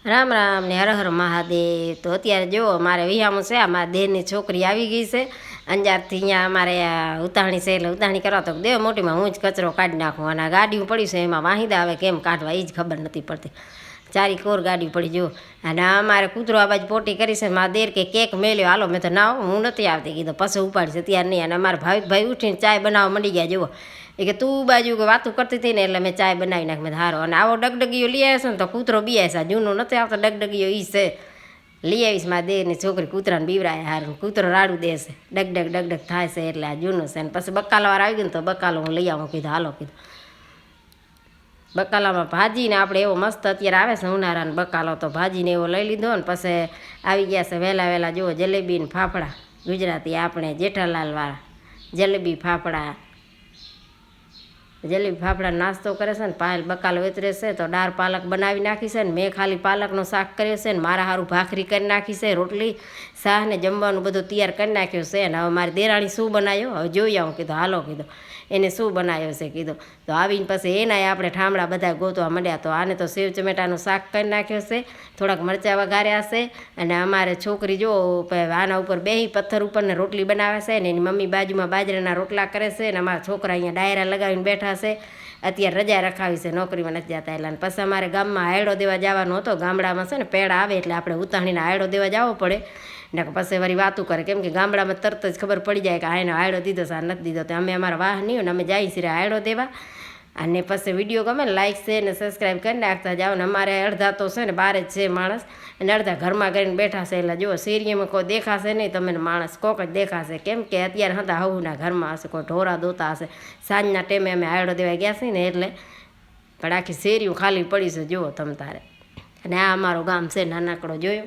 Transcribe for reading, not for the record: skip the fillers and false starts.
રામ રામ ને હર હર મહાદેવ। તો અત્યારે જો મારે વિહામું છે, આ મારા દેરની છોકરી આવી ગઈ છે અંજારથી। અહીંયા અમારે ઉતાવણી છે એટલે ઉતાવણી કરવા તો દેવ મોટીમાં હું જ કચરો કાઢી નાખું, અને આ ગાડીઓ પડી છે એમાં વાહિંદા આવે કેમ કાઢવા એ જ ખબર નથી પડતી। ચારી કોર ગાડી પડી જો, અને અમારે કૂતરો આ બાજુ પોટી કરી છે। મારા દેર કે કેક મેલ્યો, હાલો મેં તો ના હું નથી આવતી કીધું, પછી ઉપાડીશ અત્યારે નહીં। અને અમારા ભાવિકભાઈ ઉઠીને ચાય બનાવવા માંડી ગયા જુઓ, એ કે તું બાજુ વાતું કરતી હતી ને એટલે મેં ચાય બનાવી નાખ મેં હારો। અને આવો ડગડગીઓ લઈ આવ્યો છે ને તો કૂતરો બીયાય છે, જૂનો નથી આવતો ડગડગીઓ એ છે, લઈ આવીશ મારા દેરની છોકરી કૂતરાને બીવરાય હારું, કૂતરો રાડું દેશે ડગડગ ડગડગ થાય છે એટલે આ જૂનું છે। ને પછી બકાલાવાર આવી ગયું ને તો બકાલો હું લઈ આવું કીધું, હાલો કીધું। બકાલામાં ભાજીને આપણે એવો મસ્ત અત્યારે આવે છે ઉનાળાનો બકાલો, તો ભાજીને એવો લઈ લીધો ને પછી આવી ગયા છે વહેલા વહેલા જુઓ જલેબી ને ફાફડા, ગુજરાતી આપણે જેઠાલાલવાળા જલેબી ફાફડા। જલેબી ફાફડા નાસ્તો કરે છે ને પાયલ બકાલો વેતરે છે તો દાળ પાલક બનાવી નાખી છે ને મેં ખાલી પાલકનું શાક કર્યો છે ને મારા સારું ભાખરી કરી નાખી છે, રોટલી શાહ ને જમવાનું બધું તૈયાર કરી નાખ્યું છે। ને હવે મારી દેરાણી શું બનાવ્યો હવે જોઈ આવું કીધું, હાલો કીધું એને શું બનાવ્યો છે કીધું। તો આવીને પછી એનાય આપણે ઠામડા બધા ગોતવા માંડ્યા, તો આને તો સેવ ચમેટાનું શાક કરી નાખ્યો છે, થોડાક મરચાં વઘાર્યા છે। અને અમારે છોકરી જો આના ઉપર બેહી પથ્થર ઉપર ને રોટલી બનાવે છે ને એની મમ્મી બાજુમાં બાજરાના રોટલા કરે છે, ને અમારા છોકરા અહીંયા ડાયરા લગાવીને બેઠા છે, અત્યારે રજા રખાવી છે નોકરીમાં નથી જતા એટલે। પછી અમારે ગામમાં આયડો દેવા જવાનો હતો, ગામડામાં છે ને પેડા આવે એટલે આપણે ઉતાણીને આયડો દેવા જવો પડે ને, પછી વળી વાતું કરે કેમ કે ગામડામાં તરત જ ખબર પડી જાય કે આનો આયડો દીધો છે આ નથી દીધો, તો અમે અમારા વાહ નહીં ને અમે જઈએ છીએ આયડો દેવા। અને પછી વિડીયો ગમે ને લાઈક છે ને સબસ્ક્રાઈબ કરી નાખતા જાઓ ને। અમારે અડધા તો છે ને બહાર જ છે માણસ, અને અડધા ઘરમાં કરીને બેઠા છે, એટલે જુઓ શેરીમાં કોઈ દેખાશે નહીં તમને માણસ, કોક જ દેખાશે કેમ કે અત્યારે હતા હવના ઘરમાં હશે, કોઈ ઢોરા દોતા હશે, સાંજના ટાઈમે અમે આયડો દેવા ગયા છીએ ને એટલે, પણ આખી શેરીઓ ખાલી પડી છે જુઓ તમ તારે। અને આ અમારું ગામ છે નાનકડો જોયો।